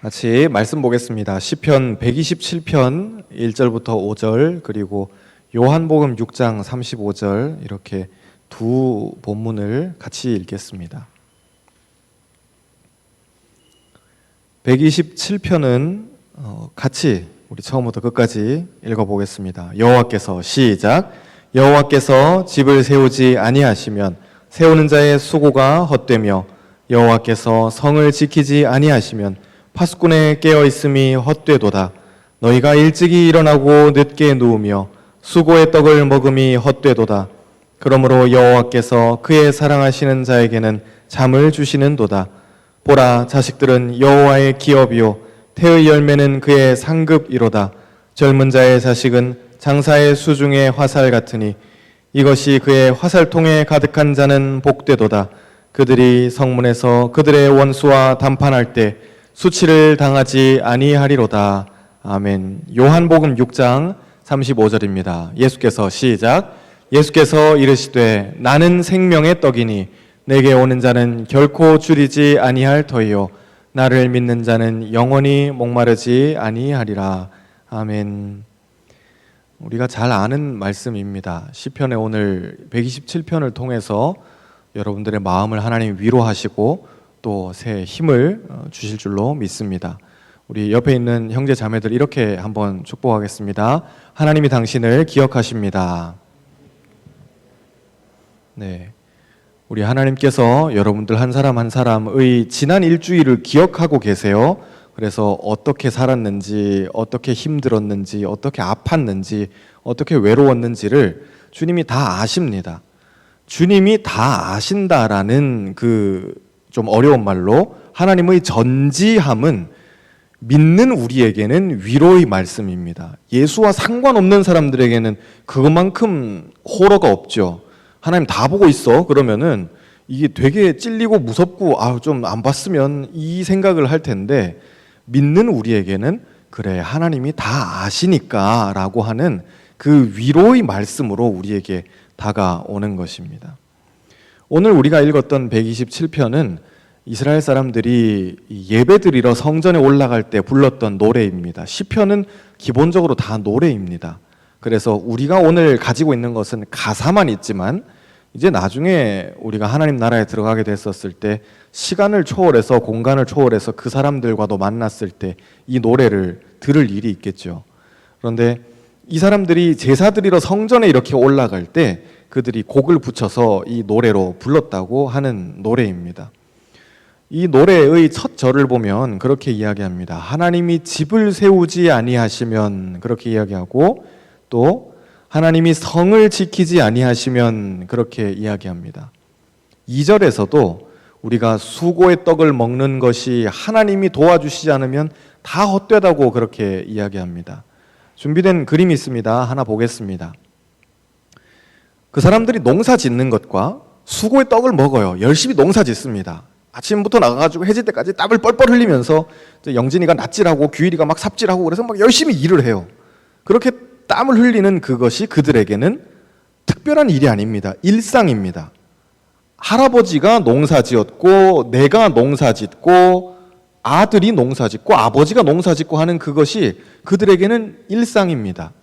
같이 말씀 보겠습니다. 시편 127편 1절부터 5절 그리고 요한복음 6장 35절 이렇게 두 본문을 같이 읽겠습니다. 127편은 같이 우리 처음부터 끝까지 읽어보겠습니다. 여호와께서 시작. 여호와께서 집을 세우지 아니하시면 세우는 자의 수고가 헛되며 여호와께서 성을 지키지 아니하시면 파수꾼의 깨어있음이 헛되도다. 너희가 일찍이 일어나고 늦게 누우며 수고의 떡을 먹음이 헛되도다. 그러므로 여호와께서 그의 사랑하시는 자에게는 잠을 주시는도다. 보라, 자식들은 여호와의 기업이요 태의 열매는 그의 상급이로다. 젊은 자의 자식은 장사의 수중의 화살 같으니 이것이 그의 화살통에 가득한 자는 복되도다. 그들이 성문에서 그들의 원수와 담판할 때 수치를 당하지 아니하리로다. 아멘. 요한복음 6장 35절입니다. 예수께서 시작. 예수께서 이르시되 나는 생명의 떡이니 내게 오는 자는 결코 줄이지 아니할 터이요 나를 믿는 자는 영원히 목마르지 아니하리라. 아멘. 우리가 잘 아는 말씀입니다. 시편의 오늘 127편을 통해서 여러분들의 마음을 하나님 위로하시고 또 새 힘을 주실 줄로 믿습니다. 우리 옆에 있는 형제 자매들 이렇게 한번 축복하겠습니다. 하나님이 당신을 기억하십니다. 네, 우리 하나님께서 여러분들 한 사람 한 사람의 지난 일주일을 기억하고 계세요. 그래서 어떻게 살았는지, 어떻게 힘들었는지, 어떻게 아팠는지, 어떻게 외로웠는지를 주님이 다 아십니다. 주님이 다 아신다라는 좀 어려운 말로 하나님의 전지함은 믿는 우리에게는 위로의 말씀입니다. 예수와 상관없는 사람들에게는 그것만큼 호러가 없죠. 하나님 다 보고 있어. 그러면은 이게 되게 찔리고 무섭고 좀 안 봤으면 이 생각을 할 텐데 믿는 우리에게는 그래 하나님이 다 아시니까 라고 하는 그 위로의 말씀으로 우리에게 다가오는 것입니다. 오늘 우리가 읽었던 127편은 이스라엘 사람들이 예배드리러 성전에 올라갈 때 불렀던 노래입니다. 시편은 기본적으로 다 노래입니다. 그래서 우리가 오늘 가지고 있는 것은 가사만 있지만 이제 나중에 우리가 하나님 나라에 들어가게 됐었을 때 시간을 초월해서 공간을 초월해서 그 사람들과도 만났을 때 이 노래를 들을 일이 있겠죠. 그런데 이 사람들이 제사 드리러 성전에 이렇게 올라갈 때 그들이 곡을 붙여서 이 노래로 불렀다고 하는 노래입니다. 이 노래의 첫 절을 보면 그렇게 이야기합니다. 하나님이 집을 세우지 아니하시면 그렇게 이야기하고 또 하나님이 성을 지키지 아니하시면 그렇게 이야기합니다. 2절에서도 우리가 수고의 떡을 먹는 것이 하나님이 도와주시지 않으면 다 헛되다고 그렇게 이야기합니다. 준비된 그림이 있습니다. 하나 보겠습니다. 그 사람들이 농사 짓는 것과 수고의 떡을 먹어요. 열심히 농사 짓습니다. 아침부터 나가가지고 해질 때까지 땀을 뻘뻘 흘리면서 영진이가 낫질하고 규일이가 막 삽질하고 그래서 막 열심히 일을 해요. 그렇게 땀을 흘리는 그것이 그들에게는 특별한 일이 아닙니다. 일상입니다. 할아버지가 농사 지었고 내가 농사 짓고 아들이 농사 짓고 아버지가 농사 짓고 하는 그것이 그들에게는 일상입니다.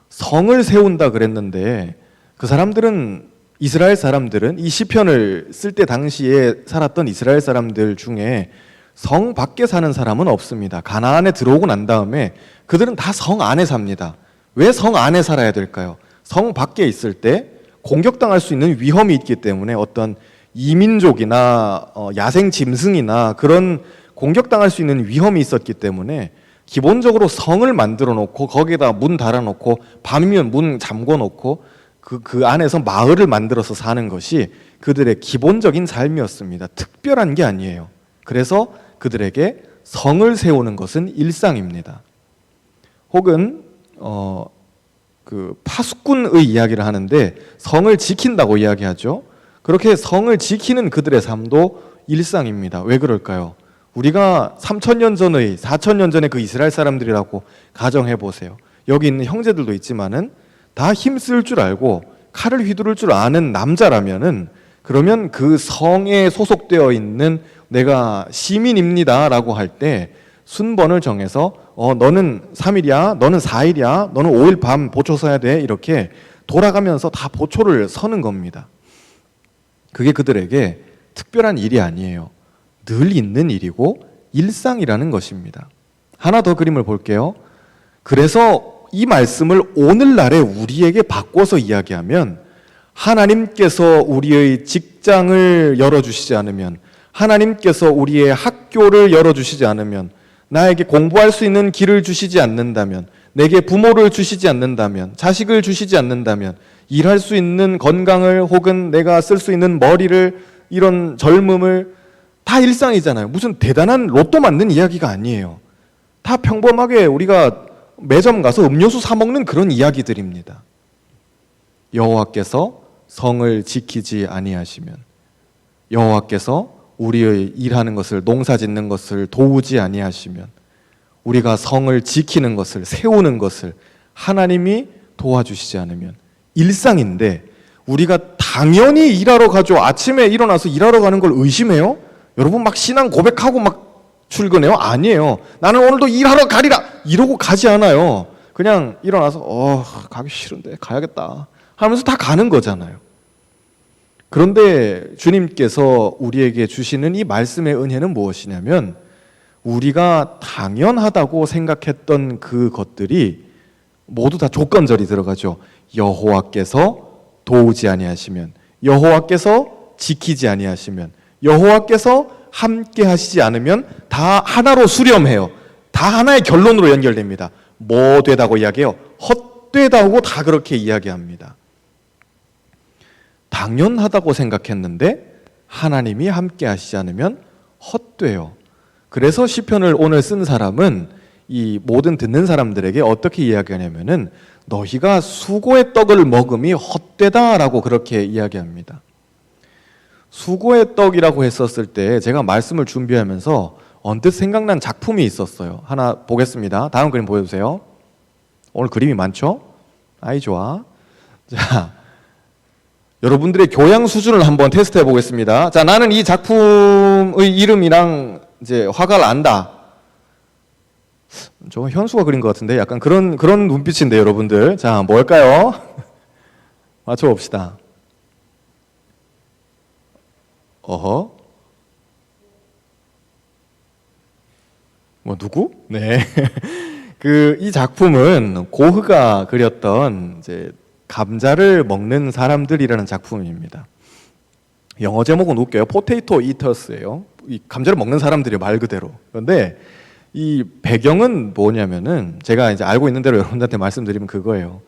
성을 세운다 그랬는데 그 사람들은 이스라엘 사람들은 이 시편을 쓸 때 당시에 살았던 이스라엘 사람들 중에 성 밖에 사는 사람은 없습니다. 가나안에 들어오고 난 다음에 그들은 다 성 안에 삽니다. 왜 성 안에 살아야 될까요? 성 밖에 있을 때 공격당할 수 있는 위험이 있기 때문에 어떤 이민족이나 야생 짐승이나 그런 공격당할 수 있는 위험이 있었기 때문에 기본적으로 성을 만들어 놓고 거기에다 문 달아 놓고 밤이면 문 잠궈 놓고 그 안에서 마을을 만들어서 사는 것이 그들의 기본적인 삶이었습니다. 특별한 게 아니에요. 그래서 그들에게 성을 세우는 것은 일상입니다. 혹은 파수꾼의 이야기를 하는데 성을 지킨다고 이야기하죠. 그렇게 성을 지키는 그들의 삶도 일상입니다. 왜 그럴까요? 우리가 3,000년 전의 4,000년 전의 그 이스라엘 사람들이라고 가정해 보세요. 여기 있는 형제들도 있지만은 다 힘쓸 줄 알고 칼을 휘두를 줄 아는 남자라면은 그러면 그 성에 소속되어 있는 내가 시민입니다라고 할 때 순번을 정해서 너는 3일이야, 너는 4일이야, 너는 5일 밤 보초 서야 돼, 이렇게 돌아가면서 다 보초를 서는 겁니다. 그게 그들에게 특별한 일이 아니에요. 늘 있는 일이고 일상이라는 것입니다. 하나 더 그림을 볼게요. 그래서 이 말씀을 오늘날에 우리에게 바꿔서 이야기하면, 하나님께서 우리의 직장을 열어주시지 않으면, 하나님께서 우리의 학교를 열어주시지 않으면, 나에게 공부할 수 있는 길을 주시지 않는다면, 내게 부모를 주시지 않는다면, 자식을 주시지 않는다면, 일할 수 있는 건강을, 혹은 내가 쓸 수 있는 머리를, 이런 젊음을, 다 일상이잖아요. 무슨 대단한 로또 맞는 이야기가 아니에요. 다 평범하게 우리가 매점 가서 음료수 사 먹는 그런 이야기들입니다. 여호와께서 성을 지키지 아니하시면, 여호와께서 우리의 일하는 것을, 농사 짓는 것을 도우지 아니하시면, 우리가 성을 지키는 것을, 세우는 것을 하나님이 도와주시지 않으면, 일상인데 우리가 당연히 일하러 가죠. 아침에 일어나서 일하러 가는 걸 의심해요? 여러분 막 신앙 고백하고 막 출근해요? 아니에요. 나는 오늘도 일하러 가리라 이러고 가지 않아요. 그냥 일어나서 가기 싫은데 가야겠다 하면서 다 가는 거잖아요. 그런데 주님께서 우리에게 주시는 이 말씀의 은혜는 무엇이냐면, 우리가 당연하다고 생각했던 그 것들이 모두 다 조건절이 들어가죠. 여호와께서 도우지 아니하시면, 여호와께서 지키지 아니하시면, 여호와께서 함께 하시지 않으면 다 하나로 수렴해요. 다 하나의 결론으로 연결됩니다. 뭐 되다고 이야기해요? 헛되다고 다 그렇게 이야기합니다. 당연하다고 생각했는데 하나님이 함께 하시지 않으면 헛돼요. 그래서 시편을 오늘 쓴 사람은 이 모든 듣는 사람들에게 어떻게 이야기하냐면은, 너희가 수고의 떡을 먹음이 헛되다라고 그렇게 이야기합니다. 수고의 떡이라고 했었을 때 제가 말씀을 준비하면서 언뜻 생각난 작품이 있었어요. 하나 보겠습니다. 다음 그림 보여주세요. 오늘 그림이 많죠? 아이 좋아. 자, 여러분들의 교양 수준을 한번 테스트해 보겠습니다. 자, 나는 이 작품의 이름이랑 이제 화가를 안다. 저 현수가 그린 것 같은데 약간 그런 눈빛인데 여러분들. 자, 뭘까요? 맞춰봅시다. 어허? 뭐 누구? 네. 이 작품은 고흐가 그렸던 이제 감자를 먹는 사람들이라는 작품입니다. 영어 제목은 웃겨요. 포테이토 이터스예요. 이 감자를 먹는 사람들이 말 그대로. 그런데 이 배경은 뭐냐면은, 제가 이제 알고 있는 대로 여러분들한테 말씀드리면 그거예요.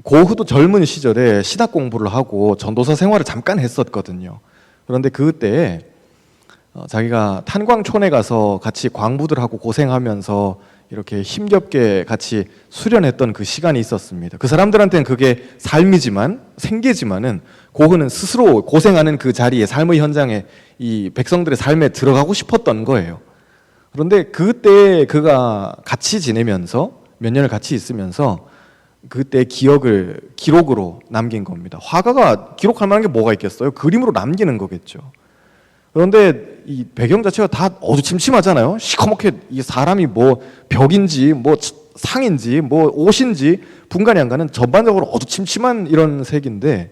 고흐도 젊은 시절에 신학 공부를 하고 전도사 생활을 잠깐 했었거든요. 그런데 그때 자기가 탄광촌에 가서 같이 광부들하고 고생하면서 이렇게 힘겹게 같이 수련했던 그 시간이 있었습니다. 그 사람들한테는 그게 삶이지만, 생계지만은 고흐는 스스로 고생하는 그 자리에, 삶의 현장에 이 백성들의 삶에 들어가고 싶었던 거예요. 그런데 그때 그가 같이 지내면서, 몇 년을 같이 있으면서 그때 기억을 기록으로 남긴 겁니다. 화가가 기록할 만한 게 뭐가 있겠어요? 그림으로 남기는 거겠죠. 그런데 이 배경 자체가 다 어두침침하잖아요. 시커멓게, 이 사람이 뭐 벽인지 뭐 상인지 뭐 옷인지 분간이 안 가는 전반적으로 어두침침한 이런 색인데,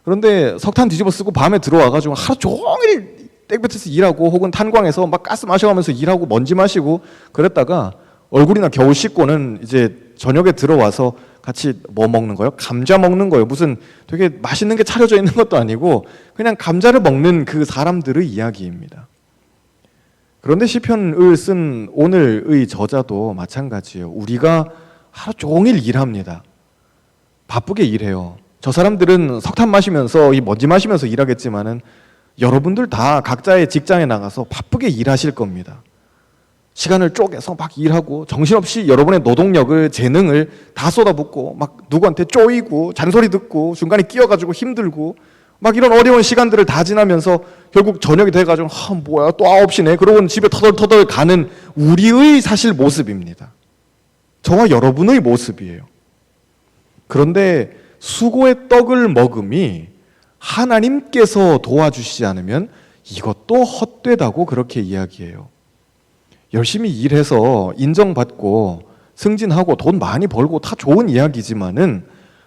그런데 석탄 뒤집어 쓰고 밤에 들어와가지고 하루 종일 땡볕에서 일하고, 혹은 탄광에서 막 가스 마셔가면서 일하고 먼지 마시고 그랬다가 얼굴이나 겨우 씻고는 이제 저녁에 들어와서 같이 뭐 먹는 거예요? 감자 먹는 거예요. 무슨 되게 맛있는 게 차려져 있는 것도 아니고 그냥 감자를 먹는 그 사람들의 이야기입니다. 그런데 시편을 쓴 오늘의 저자도 마찬가지예요. 우리가 하루 종일 일합니다. 바쁘게 일해요. 저 사람들은 석탄 마시면서, 이 먼지 마시면서 일하겠지만은 여러분들 다 각자의 직장에 나가서 바쁘게 일하실 겁니다. 시간을 쪼개서 막 일하고 정신없이 여러분의 노동력을, 재능을 다 쏟아붓고 막 누구한테 쪼이고 잔소리 듣고 중간에 끼어가지고 힘들고 막 이런 어려운 시간들을 다 지나면서 결국 저녁이 돼가지고 뭐야 또 9시네 그러고는 집에 터덜터덜 가는 우리의 사실 모습입니다. 저와 여러분의 모습이에요. 그런데 수고의 떡을 먹음이 하나님께서 도와주시지 않으면 이것도 헛되다고 그렇게 이야기해요. 열심히 일해서 인정받고 승진하고 돈 많이 벌고 다 좋은 이야기지만은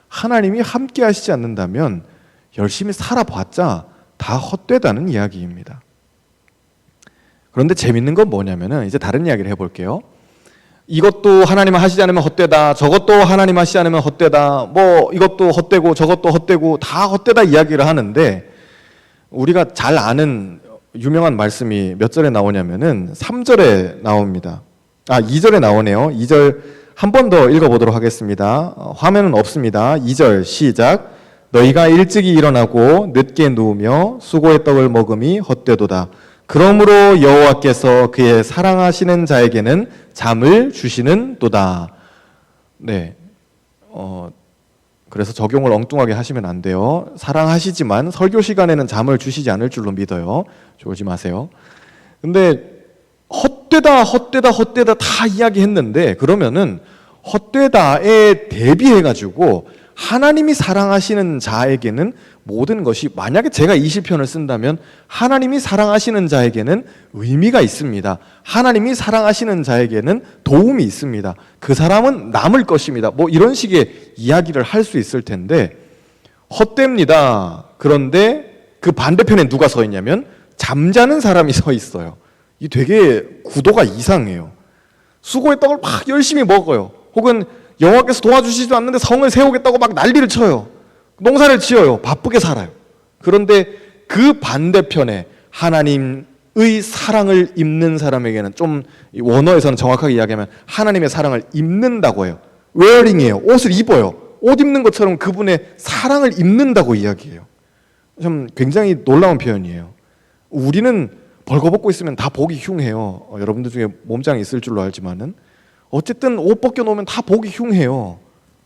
하나님이 함께 하시지 않는다면 열심히 살아봤자 다 헛되다는 이야기입니다. 그런데 재밌는 건 뭐냐면은 이제 다른 이야기를 해볼게요. 이것도 하나님 하시지 않으면 헛되다, 저것도 하나님 하시지 않으면 헛되다, 뭐 이것도 헛되고 저것도 헛되고 다 헛되다 이야기를 하는데, 우리가 잘 아는 유명한 말씀이 몇 절에 나오냐면은 3절에 나옵니다. 2절에 나오네요. 2절 한 번 더 읽어보도록 하겠습니다. 화면은 없습니다. 2절 시작. 너희가 일찍이 일어나고 늦게 누우며 수고의 떡을 먹음이 헛되도다. 그러므로 여호와께서 그의 사랑하시는 자에게는 잠을 주시는도다. 네, 그래서 적용을 엉뚱하게 하시면 안 돼요. 사랑하시지만 설교 시간에는 잠을 주시지 않을 줄로 믿어요. 졸지 마세요. 근데 헛되다 다 이야기했는데, 그러면은 헛되다에 대비해가지고 하나님이 사랑하시는 자에게는 모든 것이, 만약에 제가 이 시편을 쓴다면 하나님이 사랑하시는 자에게는 의미가 있습니다. 하나님이 사랑하시는 자에게는 도움이 있습니다. 그 사람은 남을 것입니다. 뭐 이런 식의 이야기를 할 수 있을 텐데, 헛됩니다. 그런데 그 반대편에 누가 서 있냐면 잠자는 사람이 서 있어요. 이 되게 구도가 이상해요. 수고의 떡을 막 열심히 먹어요. 혹은 여호와께서 도와주시지도 않는데 성을 세우겠다고 막 난리를 쳐요. 농사를 지어요. 바쁘게 살아요. 그런데 그 반대편에 하나님의 사랑을 입는 사람에게는, 좀 원어에서는 정확하게 이야기하면 하나님의 사랑을 입는다고 해요. 웨어링이에요. 옷을 입어요. 옷 입는 것처럼 그분의 사랑을 입는다고 이야기해요. 참 굉장히 놀라운 표현이에요. 우리는 벌거벗고 있으면 다 보기 흉해요. 여러분들 중에 몸짱이 있을 줄로 알지만은 어쨌든 옷 벗겨놓으면 다 보기 흉해요.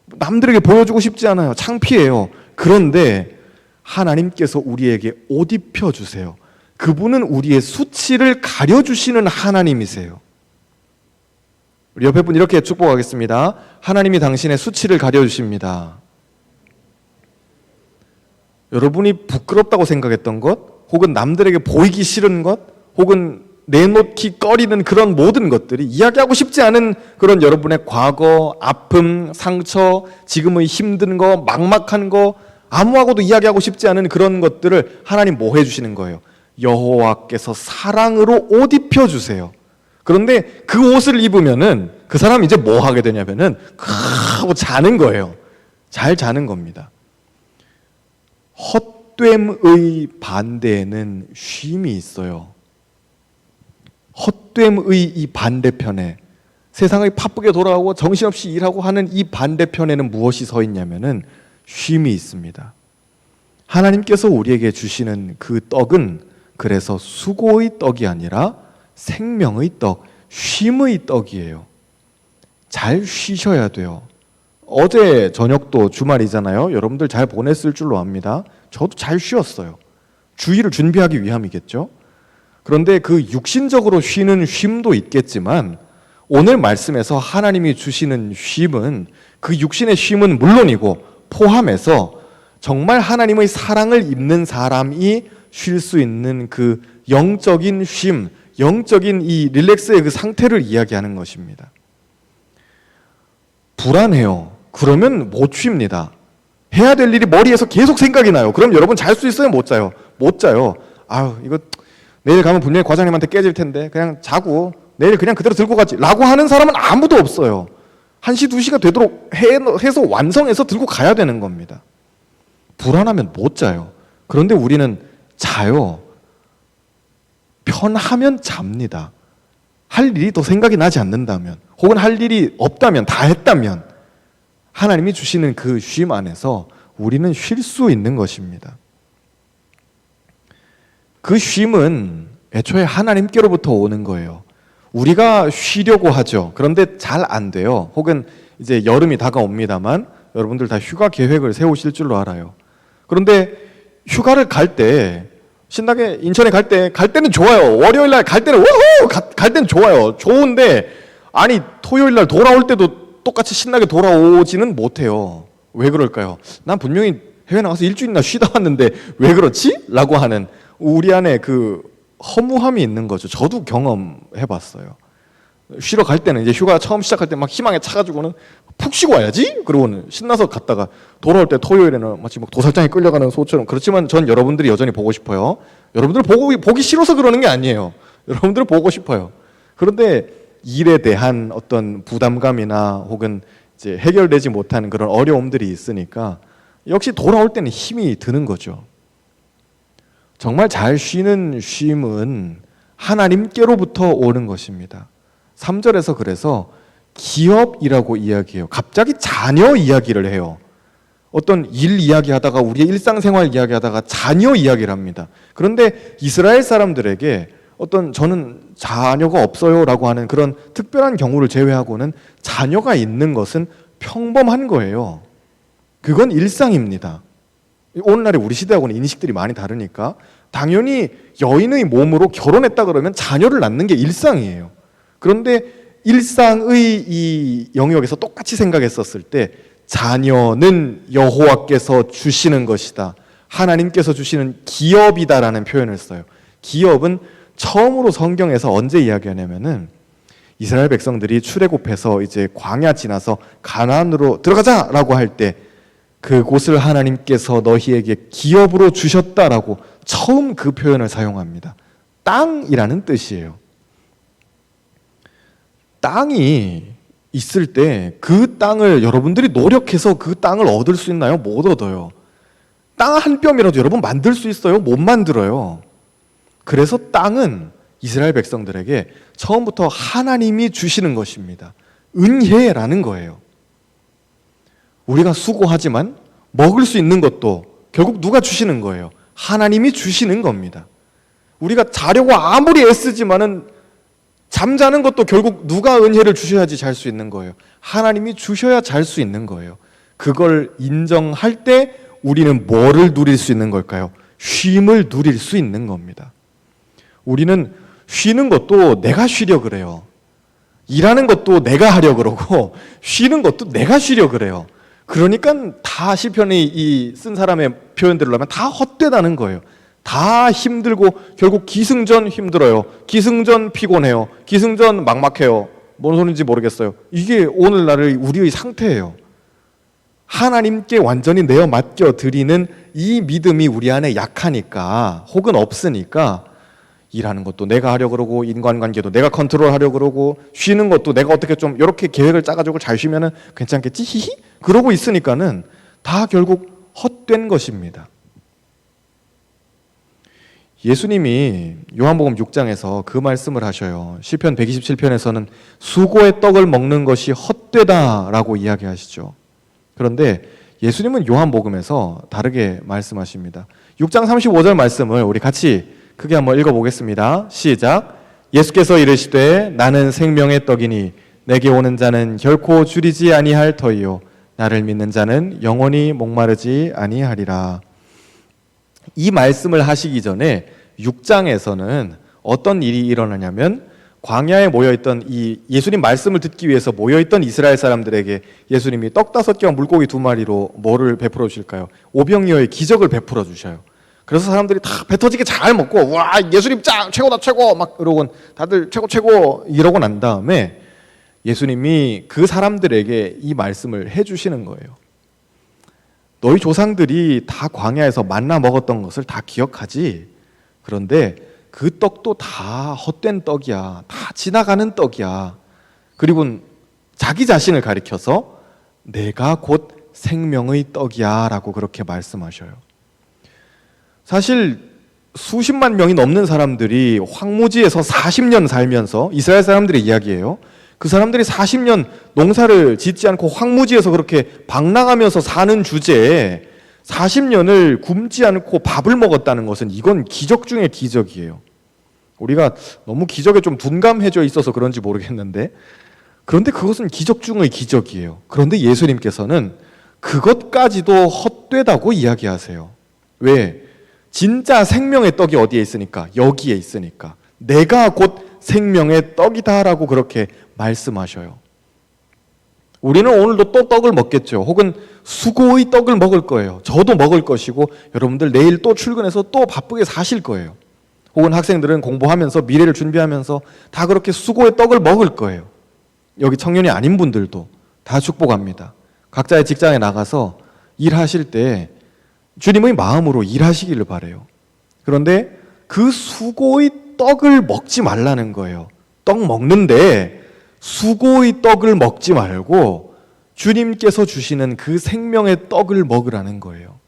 남들에게 보여주고 싶지 않아요. 창피해요. 그런데 하나님께서 우리에게 옷 입혀주세요. 그분은 우리의 수치를 가려주시는 하나님이세요. 우리 옆에 분 이렇게 축복하겠습니다. 하나님이 당신의 수치를 가려주십니다. 여러분이 부끄럽다고 생각했던 것, 혹은 남들에게 보이기 싫은 것, 혹은 내놓기 꺼리는 그런 모든 것들이, 이야기하고 싶지 않은 그런 여러분의 과거, 아픔, 상처, 지금의 힘든 거, 막막한 거, 아무하고도 이야기하고 싶지 않은 그런 것들을 하나님 뭐 해주시는 거예요? 여호와께서 사랑으로 옷 입혀주세요. 그런데 그 옷을 입으면은 그 사람이 이제 뭐 하게 되냐면은 하고 자는 거예요. 잘 자는 겁니다. 헛됨의 반대에는 쉼이 있어요. 헛됨의 이 반대편에, 세상이 바쁘게 돌아가고 정신없이 일하고 하는 이 반대편에는 무엇이 서 있냐면은 쉼이 있습니다. 하나님께서 우리에게 주시는 그 떡은 그래서 수고의 떡이 아니라 생명의 떡, 쉼의 떡이에요. 잘 쉬셔야 돼요. 어제 저녁도 주말이잖아요. 여러분들 잘 보냈을 줄로 압니다. 저도 잘 쉬었어요. 주일을 준비하기 위함이겠죠. 그런데 그 육신적으로 쉬는 쉼도 있겠지만, 오늘 말씀에서 하나님이 주시는 쉼은, 그 육신의 쉼은 물론이고 포함해서 정말 하나님의 사랑을 입는 사람이 쉴 수 있는 그 영적인 쉼, 영적인 이 릴렉스의 그 상태를 이야기하는 것입니다. 불안해요. 그러면 못 쉽니다. 해야 될 일이 머리에서 계속 생각이 나요. 그럼 여러분 잘 수 있어요? 못 자요? 못 자요. 아유, 이거 내일 가면 분명히 과장님한테 깨질 텐데 그냥 자고 내일 그냥 그대로 들고 가지 라고 하는 사람은 아무도 없어요. 1시, 2시가 되도록 해서 완성해서 들고 가야 되는 겁니다. 불안하면 못 자요. 그런데 우리는 자요. 편하면 잡니다. 할 일이 더 생각이 나지 않는다면, 혹은 할 일이 없다면, 다 했다면 하나님이 주시는 그 쉼 안에서 우리는 쉴 수 있는 것입니다. 그 쉼은 애초에 하나님께로부터 오는 거예요. 우리가 쉬려고 하죠. 그런데 잘 안 돼요. 혹은 이제 여름이 다가옵니다만 여러분들 다 휴가 계획을 세우실 줄로 알아요. 그런데 휴가를 갈 때, 신나게 인천에 갈 때는 좋아요. 월요일 날 갈 때는 우후! 갈 때는 좋아요. 좋은데, 아니 토요일 날 돌아올 때도 똑같이 신나게 돌아오지는 못해요. 왜 그럴까요? 난 분명히 해외 나가서 일주일이나 쉬다 왔는데 왜 그렇지? 라고 하는, 우리 안에 그 허무함이 있는 거죠. 저도 경험해봤어요. 쉬러 갈 때는 이제 휴가 처음 시작할 때 막 희망에 차가지고는 푹 쉬고 와야지. 그러고는 신나서 갔다가 돌아올 때 토요일에는 마치 막 도살장에 끌려가는 소처럼. 그렇지만 전 여러분들이 여전히 보고 싶어요. 여러분들 보기 싫어서 그러는 게 아니에요. 여러분들 보고 싶어요. 그런데 일에 대한 어떤 부담감이나 혹은 이제 해결되지 못하는 그런 어려움들이 있으니까 역시 돌아올 때는 힘이 드는 거죠. 정말 잘 쉬는 쉼은 하나님께로부터 오는 것입니다. 3절에서 그래서 기업이라고 이야기해요. 갑자기 자녀 이야기를 해요. 어떤 일 이야기하다가 우리의 일상생활 이야기하다가 자녀 이야기를 합니다. 그런데 이스라엘 사람들에게 어떤 저는 자녀가 없어요라고 하는 그런 특별한 경우를 제외하고는 자녀가 있는 것은 평범한 거예요. 그건 일상입니다. 오늘날의 우리 시대하고는 인식들이 많이 다르니까 당연히 여인의 몸으로 결혼했다 그러면 자녀를 낳는 게 일상이에요. 그런데 일상의 이 영역에서 똑같이 생각했었을 때 자녀는 여호와께서 주시는 것이다. 하나님께서 주시는 기업이다라는 표현을 써요. 기업은 처음으로 성경에서 언제 이야기하냐면은 이스라엘 백성들이 출애굽해서 이제 광야 지나서 가나안으로 들어가자라고 할 때 그곳을 하나님께서 너희에게 기업으로 주셨다라고 처음 그 표현을 사용합니다. 땅이라는 뜻이에요. 땅이 있을 때 그 땅을 여러분들이 노력해서 그 땅을 얻을 수 있나요? 못 얻어요. 땅 한 뼘이라도 여러분 만들 수 있어요? 못 만들어요. 그래서 땅은 이스라엘 백성들에게 처음부터 하나님이 주시는 것입니다. 은혜라는 거예요. 우리가 수고하지만 먹을 수 있는 것도 결국 누가 주시는 거예요? 하나님이 주시는 겁니다. 우리가 자려고 아무리 애쓰지만은 잠자는 것도 결국 누가 은혜를 주셔야지 잘 수 있는 거예요. 하나님이 주셔야 잘 수 있는 거예요. 그걸 인정할 때 우리는 뭐를 누릴 수 있는 걸까요? 쉼을 누릴 수 있는 겁니다. 우리는 쉬는 것도 내가 쉬려 그래요. 일하는 것도 내가 하려 그러고 쉬는 것도 내가 쉬려 그래요. 그러니까 다 시편이 이 쓴 사람의 표현대로 하면 다 헛되다는 거예요. 다 힘들고 결국 기승전 힘들어요. 기승전 피곤해요. 기승전 막막해요. 뭔 소리인지 모르겠어요. 이게 오늘날의 우리의 상태예요. 하나님께 완전히 내어 맡겨 드리는 이 믿음이 우리 안에 약하니까 혹은 없으니까 일하는 것도 내가 하려 그러고 인간관계도 내가 컨트롤하려 그러고 쉬는 것도 내가 어떻게 좀 이렇게 계획을 짜가지고 잘 쉬면은 괜찮겠지 히히 그러고 있으니까는 다 결국 헛된 것입니다. 예수님이 요한복음 6장에서 그 말씀을 하셔요. 시편 127편에서는 수고의 떡을 먹는 것이 헛되다라고 이야기하시죠. 그런데 예수님은 요한복음에서 다르게 말씀하십니다. 6장 35절 말씀을 우리 같이 크게 한번 읽어보겠습니다. 시작. 예수께서 이르시되 나는 생명의 떡이니 내게 오는 자는 결코 줄이지 아니할 터이요 나를 믿는 자는 영원히 목마르지 아니하리라. 이 말씀을 하시기 전에 6장에서는 어떤 일이 일어나냐면 광야에 모여있던 이 예수님 말씀을 듣기 위해서 모여있던 이스라엘 사람들에게 예수님이 떡 5개와 물고기 2마리로 뭐를 베풀어 주실까요? 오병이어의 기적을 베풀어 주셔요. 그래서 사람들이 다 배 터지게 잘 먹고 와 예수님 짱 최고다 최고 막 이러고 다들 최고 최고 이러고 난 다음에 예수님이 그 사람들에게 이 말씀을 해주시는 거예요. 너희 조상들이 다 광야에서 만나 먹었던 것을 다 기억하지. 그런데 그 떡도 다 헛된 떡이야. 다 지나가는 떡이야. 그리고 자기 자신을 가리켜서 내가 곧 생명의 떡이야 라고 그렇게 말씀하셔요. 사실 수십만 명이 넘는 사람들이 황무지에서 40년 살면서 이스라엘 사람들의 이야기예요. 그 사람들이 40년 농사를 짓지 않고 황무지에서 그렇게 방랑하면서 사는 주제에 40년을 굶지 않고 밥을 먹었다는 것은 이건 기적 중의 기적이에요. 우리가 너무 기적에 좀 둔감해져 있어서 그런지 모르겠는데 그런데 그것은 기적 중의 기적이에요. 그런데 예수님께서는 그것까지도 헛되다고 이야기하세요. 왜? 진짜 생명의 떡이 어디에 있으니까? 여기에 있으니까. 내가 곧 생명의 떡이다라고 그렇게 말씀하셔요. 우리는 오늘도 또 떡을 먹겠죠. 혹은 수고의 떡을 먹을 거예요. 저도 먹을 것이고 여러분들 내일 또 출근해서 또 바쁘게 사실 거예요. 혹은 학생들은 공부하면서 미래를 준비하면서 다 그렇게 수고의 떡을 먹을 거예요. 여기 청년이 아닌 분들도 다 축복합니다. 각자의 직장에 나가서 일하실 때 주님의 마음으로 일하시기를 바라요. 그런데 그 수고의 떡을 먹지 말라는 거예요. 떡 먹는데 수고의 떡을 먹지 말고 주님께서 주시는 그 생명의 떡을 먹으라는 거예요.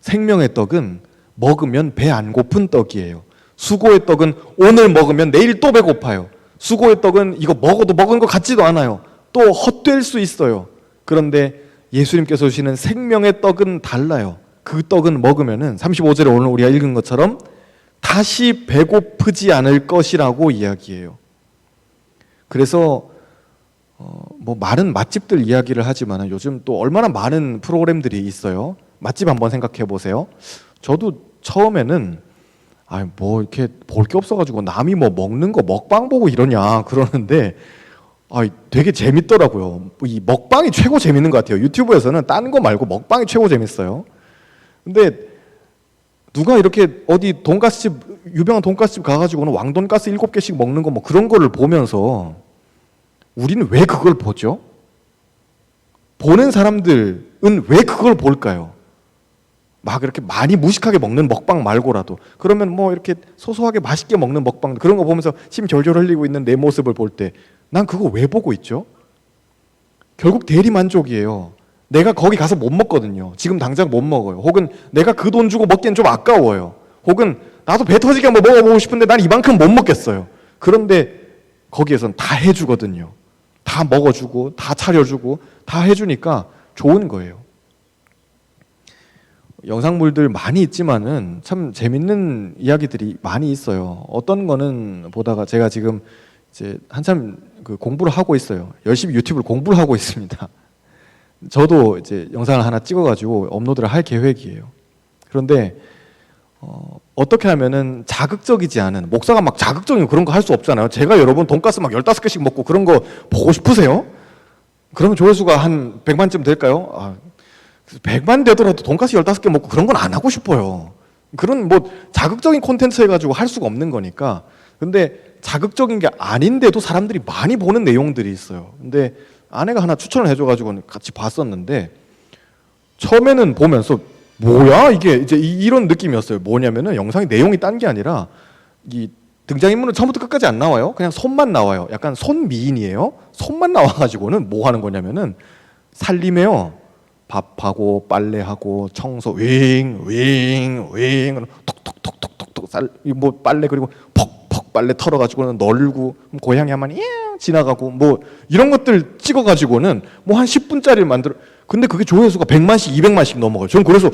생명의 떡은 먹으면 배 안 고픈 떡이에요. 수고의 떡은 오늘 먹으면 내일 또 배고파요. 수고의 떡은 이거 먹어도 먹은 것 같지도 않아요. 또 헛될 수 있어요. 그런데 예수님께서 주시는 생명의 떡은 달라요. 그 떡은 먹으면은 35절에 오늘 우리가 읽은 것처럼 다시 배고프지 않을 것이라고 이야기해요. 그래서 뭐 많은 맛집들 이야기를 하지만 요즘 또 얼마나 많은 프로그램들이 있어요. 맛집 한번 생각해 보세요. 저도 처음에는 뭐 이렇게 볼 게 없어가지고 남이 뭐 먹는 거 먹방 보고 이러냐 그러는데 되게 재밌더라고요. 이 먹방이 최고 재밌는 것 같아요. 유튜브에서는 딴 거 말고 먹방이 최고 재밌어요. 근데 누가 이렇게 어디 돈가스집 유명한 돈가스집 가가지고는 왕돈가스 7개씩 먹는 거 뭐 그런 거를 보면서 우리는 왜 그걸 보죠? 보는 사람들은 왜 그걸 볼까요? 막 이렇게 많이 무식하게 먹는 먹방 말고라도 그러면 뭐 이렇게 소소하게 맛있게 먹는 먹방 그런 거 보면서 침 졸졸 흘리고 있는 내 모습을 볼 때 난 그거 왜 보고 있죠? 결국 대리 만족이에요. 내가 거기 가서 못 먹거든요. 지금 당장 못 먹어요. 혹은 내가 그 돈 주고 먹기엔 좀 아까워요. 혹은 나도 배 터지게 한번 먹어보고 싶은데 난 이만큼 못 먹겠어요. 그런데 거기에선 다 해주거든요. 다 먹어주고 다 차려주고 다 해주니까 좋은 거예요. 영상물들 많이 있지만은 참 재밌는 이야기들이 많이 있어요. 어떤 거는 보다가 제가 지금 이제 한참 그 공부를 하고 있어요. 열심히 유튜브를 공부를 하고 있습니다. 저도 이제 영상을 하나 찍어가지고 업로드를 할 계획이에요. 그런데 어떻게 하면은 자극적이지 않은 목사가 막 자극적인 그런 거 할 수 없잖아요. 제가 여러분 돈가스 막 15개씩 먹고 그런 거 보고 싶으세요? 그러면 조회수가 한 100만쯤 될까요? 100만 되더라도 돈가스 15개 먹고 그런 건 안 하고 싶어요. 그런 뭐 자극적인 콘텐츠 해가지고 할 수가 없는 거니까. 근데 자극적인 게 아닌데도 사람들이 많이 보는 내용들이 있어요. 근데 아내가 하나 추천을 해줘가지고 같이 봤었는데 처음에는 보면서 뭐야 이게 이제 이런 느낌이었어요. 뭐냐면은 영상의 내용이 딴 게 아니라 이 등장인물은 처음부터 끝까지 안 나와요. 그냥 손만 나와요. 약간 손미인이에요. 손만 나와가지고는 뭐 하는 거냐면은 살림해요. 밥하고 빨래하고 청소 윙 톡톡톡톡톡톡 뭐 빨래 그리고 퍽퍽 빨래 털어가지고는 널고 고양이 한 마리 지나가고 뭐 이런 것들 찍어가지고는 뭐 한 10분짜리를 만들어. 근데 그게 조회수가 100만씩 200만씩 넘어가요. 저는 그래서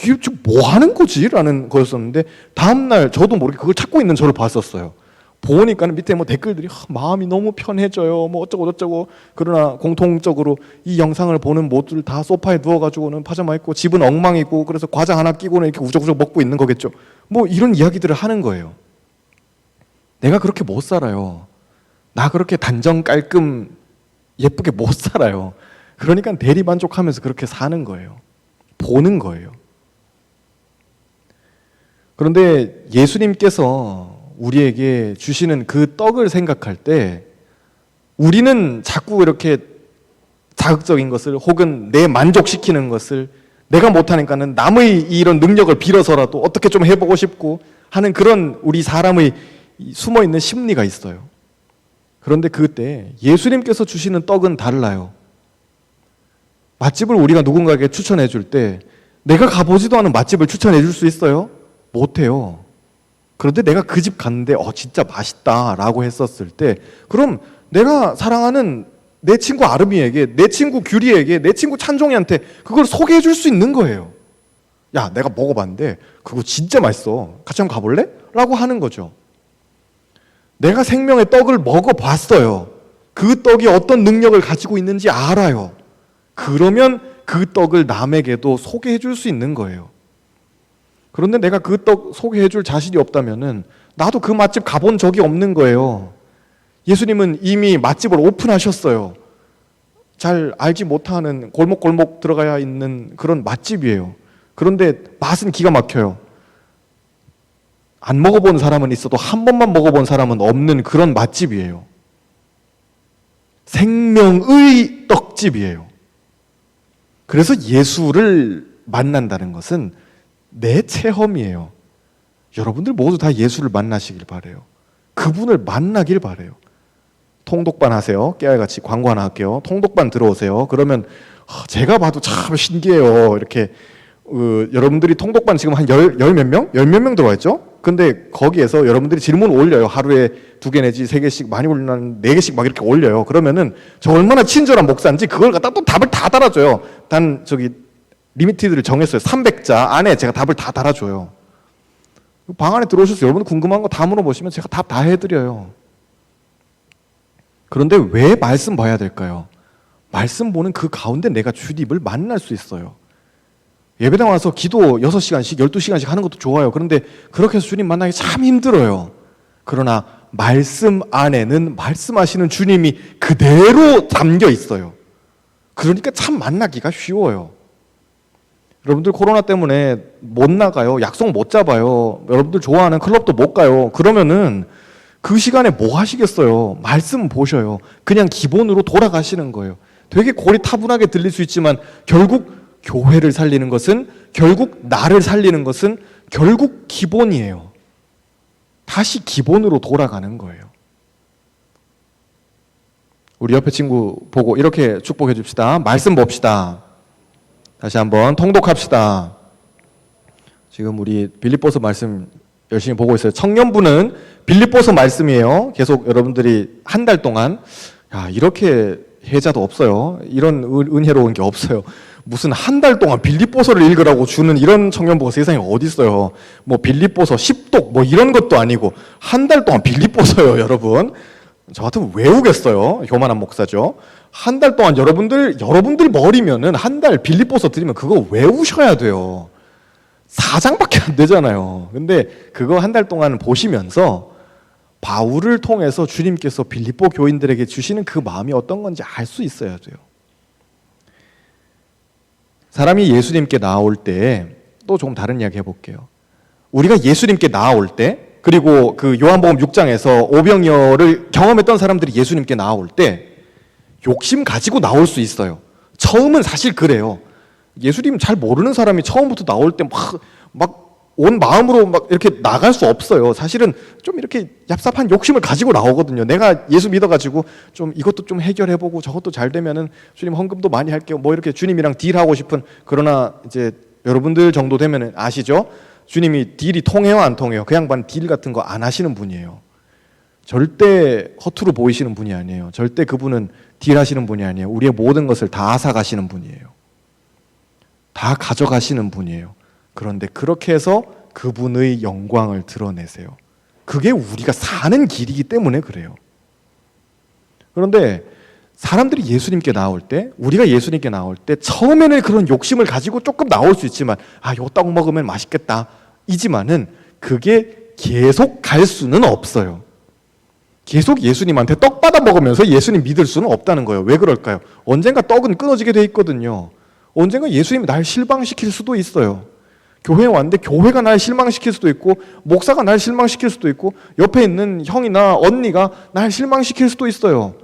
이게 지금 뭐 하는 거지? 라는 거였었는데 다음날 저도 모르게 그걸 찾고 있는 저를 봤었어요. 보니까 밑에 뭐 댓글들이 마음이 너무 편해져요. 뭐 어쩌고 저쩌고. 그러나 공통적으로 이 영상을 보는 모두들 다 소파에 누워가지고는 파자마 입고 집은 엉망이고 그래서 과자 하나 끼고는 이렇게 우적우적 먹고 있는 거겠죠. 뭐 이런 이야기들을 하는 거예요. 내가 그렇게 못 살아요. 나 그렇게 단정 깔끔 예쁘게 못 살아요. 그러니까 대리만족하면서 그렇게 사는 거예요. 보는 거예요. 그런데 예수님께서 우리에게 주시는 그 떡을 생각할 때 우리는 자꾸 이렇게 자극적인 것을 혹은 내 만족시키는 것을 내가 못하니까는 남의 이런 능력을 빌어서라도 어떻게 좀 해보고 싶고 하는 그런 우리 사람의 숨어있는 심리가 있어요. 그런데 그때 예수님께서 주시는 떡은 달라요. 맛집을 우리가 누군가에게 추천해 줄 때 내가 가보지도 않은 맛집을 추천해 줄 수 있어요? 못해요. 그런데 내가 그 집 갔는데 진짜 맛있다 라고 했었을 때 그럼 내가 사랑하는 내 친구 아름이에게 내 친구 규리에게 내 친구 찬종이한테 그걸 소개해 줄 수 있는 거예요. 야 내가 먹어봤는데 그거 진짜 맛있어. 같이 한번 가볼래? 라고 하는 거죠. 내가 생명의 떡을 먹어봤어요. 그 떡이 어떤 능력을 가지고 있는지 알아요. 그러면 그 떡을 남에게도 소개해 줄 수 있는 거예요. 그런데 내가 그 떡 소개해 줄 자신이 없다면은 나도 그 맛집 가본 적이 없는 거예요. 예수님은 이미 맛집을 오픈하셨어요. 잘 알지 못하는 골목골목 들어가야 있는 그런 맛집이에요. 그런데 맛은 기가 막혀요. 안 먹어본 사람은 있어도 한 번만 먹어본 사람은 없는 그런 맛집이에요. 생명의 떡집이에요. 그래서 예수를 만난다는 것은 내 체험이에요. 여러분들 모두 다 예수를 만나시길 바라요. 그분을 만나길 바라요. 통독반 하세요. 깨알같이 광고 하나 할게요. 통독반 들어오세요. 그러면 제가 봐도 참 신기해요. 이렇게 여러분들이 통독반 지금 한 열 몇 명? 열 몇 명 들어와 있죠? 근데 거기에서 여러분들이 질문 올려요. 하루에 2개 내지 3개씩, 많이 올리면 4개씩 막 이렇게 올려요. 그러면은 저 얼마나 친절한 목사인지 그걸 갖다 또 답을 다 달아줘요. 단 리미티드를 정했어요. 300자 안에 제가 답을 다 달아줘요. 방 안에 들어오셔서 여러분 궁금한 거 다 물어보시면 제가 답 다 해드려요. 그런데 왜 말씀 봐야 될까요? 말씀 보는 그 가운데 내가 주님을 만날 수 있어요. 예배당 와서 기도 6시간씩 12시간씩 하는 것도 좋아요. 그런데 그렇게 해서 주님 만나기 참 힘들어요. 그러나 말씀 안에는 말씀하시는 주님이 그대로 담겨 있어요. 그러니까 참 만나기가 쉬워요. 여러분들 코로나 때문에 못 나가요. 약속 못 잡아요. 여러분들 좋아하는 클럽도 못 가요. 그러면은 그 시간에 뭐 하시겠어요? 말씀 보셔요. 그냥 기본으로 돌아가시는 거예요. 되게 고리타분하게 들릴 수 있지만 결국 교회를 살리는 것은, 결국 나를 살리는 것은 결국 기본이에요. 다시 기본으로 돌아가는 거예요. 우리 옆에 친구 보고 이렇게 축복해 줍시다. 말씀 봅시다. 다시 한번 통독합시다. 지금 우리 빌립보서 말씀 열심히 보고 있어요. 청년부는 빌립보서 말씀이에요. 계속 여러분들이 한 달 동안 이렇게 혜자도 없어요. 이런 은혜로운 게 없어요. 무슨 한 달 동안 빌립보서를 읽으라고 주는 이런 청년부가 세상에 어디 있어요. 뭐 빌립보서 10독 뭐 이런 것도 아니고 한 달 동안 빌립보서요, 여러분. 저 같으면 외우겠어요. 교만한 목사죠. 한 달 동안 여러분들 머리면은 한 달 빌립보서 드리면 그거 외우셔야 돼요. 4장밖에 안 되잖아요. 근데 그거 한 달 동안 보시면서 바울을 통해서 주님께서 빌립보 교인들에게 주시는 그 마음이 어떤 건지 알 수 있어야 돼요. 사람이 예수님께 나올 때 또 조금 다른 이야기 해볼게요. 우리가 예수님께 나올 때, 그리고 그 요한복음 6장에서 오병이어를 경험했던 사람들이 예수님께 나올 때 욕심 가지고 나올 수 있어요. 처음은 사실 그래요. 예수님 잘 모르는 사람이 처음부터 나올 때 막 온 마음으로 막 이렇게 나갈 수 없어요. 사실은 좀 이렇게 얍삽한 욕심을 가지고 나오거든요. 내가 예수 믿어가지고 좀 이것도 좀 해결해보고 저것도 잘 되면은 주님 헌금도 많이 할게요. 뭐 이렇게 주님이랑 딜하고 싶은, 그러나 이제 여러분들 정도 되면은 아시죠? 주님이 딜이 통해요, 안 통해요? 그 양반 딜 같은 거 안 하시는 분이에요. 절대 허투루 보이시는 분이 아니에요. 절대 그분은 딜하시는 분이 아니에요. 우리의 모든 것을 다 앗아가시는 분이에요. 다 가져가시는 분이에요. 그런데 그렇게 해서 그분의 영광을 드러내세요. 그게 우리가 사는 길이기 때문에 그래요. 그런데 사람들이 예수님께 나올 때, 우리가 예수님께 나올 때 처음에는 그런 욕심을 가지고 조금 나올 수 있지만 요 떡 먹으면 맛있겠다 이지만은 그게 계속 갈 수는 없어요. 계속 예수님한테 떡 받아 먹으면서 예수님 믿을 수는 없다는 거예요. 왜 그럴까요? 언젠가 떡은 끊어지게 돼 있거든요. 언젠가 예수님이 날 실망시킬 수도 있어요. 교회에 왔는데 교회가 날 실망시킬 수도 있고, 목사가 날 실망시킬 수도 있고, 옆에 있는 형이나 언니가 날 실망시킬 수도 있어요.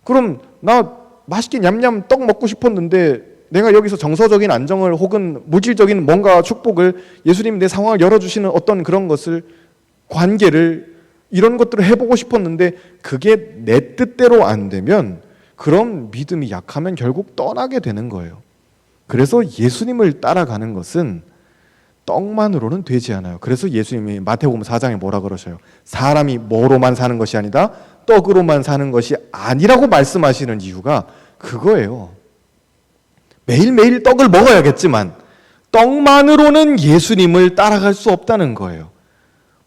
그럼 나 맛있게 냠냠 떡 먹고 싶었는데 내가 여기서 정서적인 안정을 혹은 물질적인 뭔가 축복을, 예수님 내 상황을 열어주시는 어떤 그런 것을, 관계를, 이런 것들을 해보고 싶었는데 그게 내 뜻대로 안 되면 그런 믿음이 약하면 결국 떠나게 되는 거예요. 그래서 예수님을 따라가는 것은 떡만으로는 되지 않아요. 그래서 예수님이 마태복음 4장에 뭐라 그러셔요? 사람이 뭐로만 사는 것이 아니다, 떡으로만 사는 것이 아니라고 말씀하시는 이유가 그거예요. 매일매일 떡을 먹어야겠지만 떡만으로는 예수님을 따라갈 수 없다는 거예요.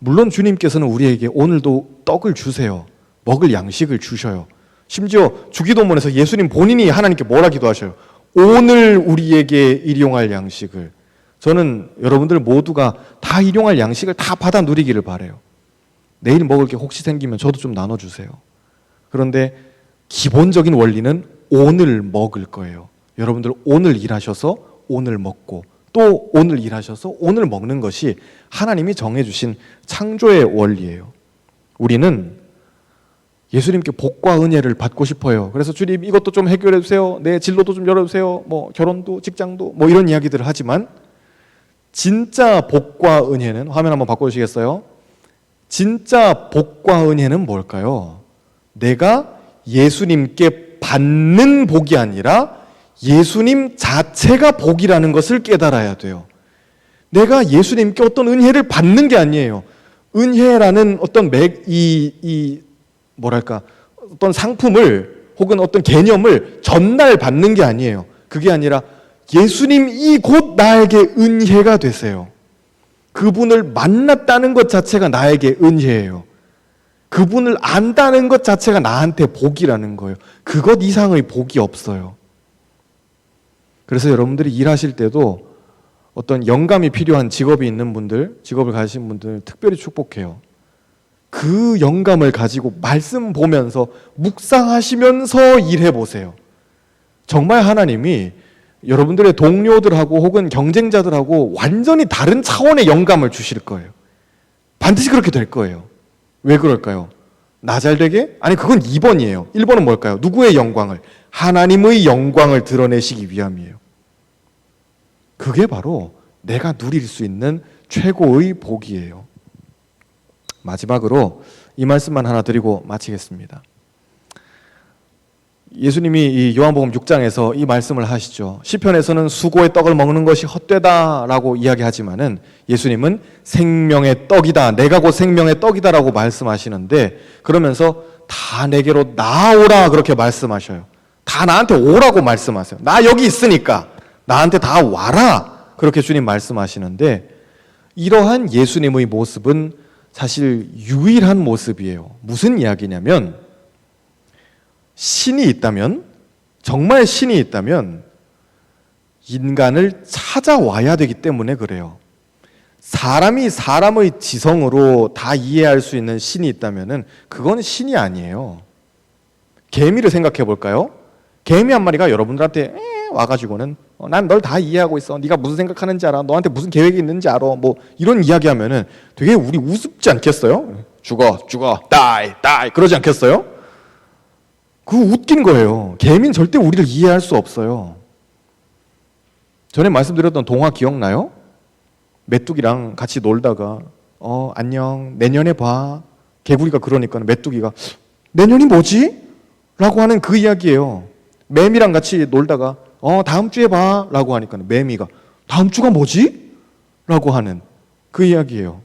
물론 주님께서는 우리에게 오늘도 떡을 주세요. 먹을 양식을 주셔요. 심지어 주기도문에서 예수님 본인이 하나님께 뭐라 기도하셔요? 오늘 우리에게 일용할 양식을. 저는 여러분들 모두가 다 일용할 양식을 다 받아 누리기를 바라요. 내일 먹을 게 혹시 생기면 저도 좀 나눠주세요. 그런데 기본적인 원리는 오늘 먹을 거예요. 여러분들 오늘 일하셔서 오늘 먹고 또 오늘 일하셔서 오늘 먹는 것이 하나님이 정해주신 창조의 원리예요. 우리는 예수님께 복과 은혜를 받고 싶어요. 그래서 주님 이것도 좀 해결해 주세요. 내 진로도 좀 열어주세요. 뭐 결혼도 직장도 뭐 이런 이야기들을 하지만 진짜 복과 은혜는, 화면 한번 바꿔주시겠어요? 진짜 복과 은혜는 뭘까요? 내가 예수님께 받는 복이 아니라 예수님 자체가 복이라는 것을 깨달아야 돼요. 내가 예수님께 어떤 은혜를 받는 게 아니에요. 은혜라는 어떤 어떤 상품을 혹은 어떤 개념을 전날 받는 게 아니에요. 그게 아니라 예수님이 곧 나에게 은혜가 되세요. 그분을 만났다는 것 자체가 나에게 은혜예요. 그분을 안다는 것 자체가 나한테 복이라는 거예요. 그것 이상의 복이 없어요. 그래서 여러분들이 일하실 때도 어떤 영감이 필요한 직업이 있는 분들, 직업을 가지신 분들 특별히 축복해요. 그 영감을 가지고 말씀 보면서 묵상하시면서 일해 보세요. 정말 하나님이 여러분들의 동료들하고 혹은 경쟁자들하고 완전히 다른 차원의 영감을 주실 거예요. 반드시 그렇게 될 거예요. 왜 그럴까요? 나 잘 되게? 아니 그건 2번이에요. 1번은 뭘까요? 누구의 영광을? 하나님의 영광을 드러내시기 위함이에요. 그게 바로 내가 누릴 수 있는 최고의 복이에요. 마지막으로 이 말씀만 하나 드리고 마치겠습니다. 예수님이 이 요한복음 6장에서 이 말씀을 하시죠. 시편에서는 수고의 떡을 먹는 것이 헛되다라고 이야기하지만은 예수님은 생명의 떡이다, 내가 곧 생명의 떡이다라고 말씀하시는데, 그러면서 다 내게로 나오라 그렇게 말씀하셔요. 다 나한테 오라고 말씀하세요. 나 여기 있으니까 나한테 다 와라 그렇게 주님 말씀하시는데, 이러한 예수님의 모습은 사실 유일한 모습이에요. 무슨 이야기냐면, 신이 있다면, 정말 신이 있다면 인간을 찾아와야 되기 때문에 그래요. 사람이 사람의 지성으로 다 이해할 수 있는 신이 있다면 그건 신이 아니에요. 개미를 생각해 볼까요? 개미 한 마리가 여러분들한테 와가지고는 난 널 다 이해하고 있어, 네가 무슨 생각하는지 알아, 너한테 무슨 계획이 있는지 알아, 뭐 이런 이야기하면은 되게 우리 우습지 않겠어요? 죽어 die 그러지 않겠어요? 그거 웃긴 거예요. 개미는 절대 우리를 이해할 수 없어요. 전에 말씀드렸던 동화 기억나요? 메뚜기랑 같이 놀다가 안녕 내년에 봐, 개구리가 그러니까 메뚜기가 내년이 뭐지? 라고 하는 그 이야기예요. 매미랑 같이 놀다가 다음 주에 봐 라고 하니까 매미가 다음 주가 뭐지? 라고 하는 그 이야기예요.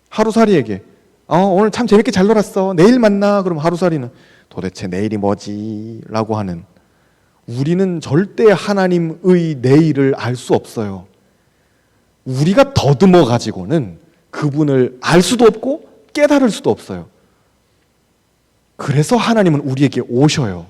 하루살이에게 오늘 참 재밌게 잘 놀았어, 내일 만나. 그럼 하루살이는 도대체 내일이 뭐지? 라고 하는, 우리는 절대 하나님의 내일을 알 수 없어요. 우리가 더듬어 가지고는 그분을 알 수도 없고 깨달을 수도 없어요. 그래서 하나님은 우리에게 오셔요.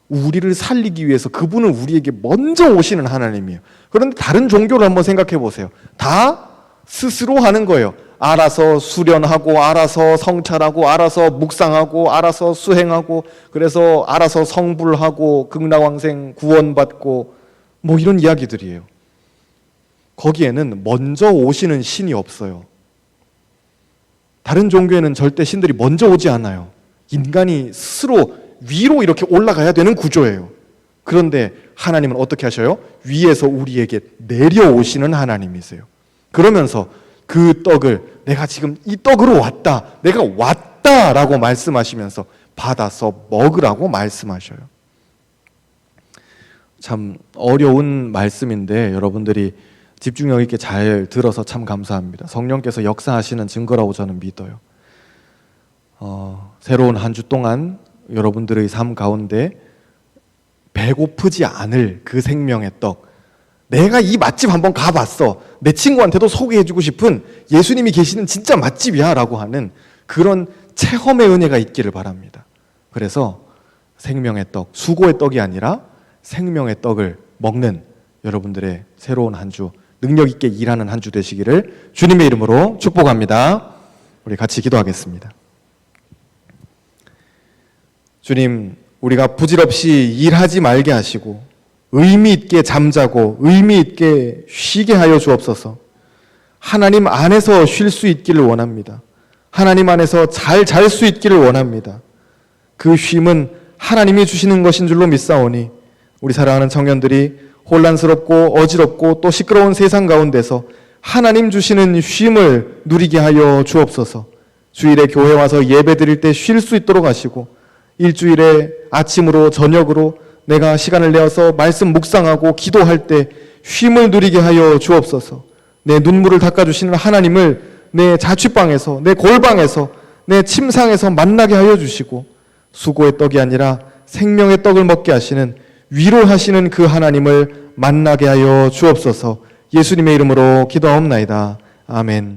우리를 살리기 위해서 그분은 우리에게 먼저 오시는 하나님이에요. 그런데 다른 종교를 한번 생각해 보세요. 다 스스로 하는 거예요. 알아서 수련하고, 알아서 성찰하고, 알아서 묵상하고, 알아서 수행하고, 그래서 알아서 성불하고, 극락왕생 구원받고, 뭐 이런 이야기들이에요. 거기에는 먼저 오시는 신이 없어요. 다른 종교에는 절대 신들이 먼저 오지 않아요. 인간이 스스로 위로 이렇게 올라가야 되는 구조예요. 그런데 하나님은 어떻게 하셔요? 위에서 우리에게 내려오시는 하나님이세요. 그러면서 그 떡을, 내가 지금 이 떡으로 왔다, 내가 왔다라고 말씀하시면서 받아서 먹으라고 말씀하셔요. 참 어려운 말씀인데 여러분들이 집중력 있게 잘 들어서 참 감사합니다. 성령께서 역사하시는 증거라고 저는 믿어요. 새로운 한 주 동안 여러분들의 삶 가운데 배고프지 않을 그 생명의 떡, 내가 이 맛집 한번 가봤어, 내 친구한테도 소개해주고 싶은 예수님이 계시는 진짜 맛집이야 라고 하는 그런 체험의 은혜가 있기를 바랍니다. 그래서 생명의 떡, 수고의 떡이 아니라 생명의 떡을 먹는 여러분들의 새로운 한 주, 능력 있게 일하는 한 주 되시기를 주님의 이름으로 축복합니다. 우리 같이 기도하겠습니다. 주님, 우리가 부질없이 일하지 말게 하시고 의미 있게 잠자고 의미 있게 쉬게 하여 주옵소서. 하나님 안에서 쉴 수 있기를 원합니다. 하나님 안에서 잘 잘 수 있기를 원합니다. 그 쉼은 하나님이 주시는 것인 줄로 믿사오니 우리 사랑하는 청년들이 혼란스럽고 어지럽고 또 시끄러운 세상 가운데서 하나님 주시는 쉼을 누리게 하여 주옵소서. 주일에 교회 와서 예배 드릴 때 쉴 수 있도록 하시고 일주일에 아침으로 저녁으로 내가 시간을 내어서 말씀 묵상하고 기도할 때 쉼을 누리게 하여 주옵소서. 내 눈물을 닦아주시는 하나님을 내 자취방에서 내 골방에서 내 침상에서 만나게 하여 주시고 수고의 떡이 아니라 생명의 떡을 먹게 하시는 위로하시는 그 하나님을 만나게 하여 주옵소서. 예수님의 이름으로 기도하옵나이다. 아멘.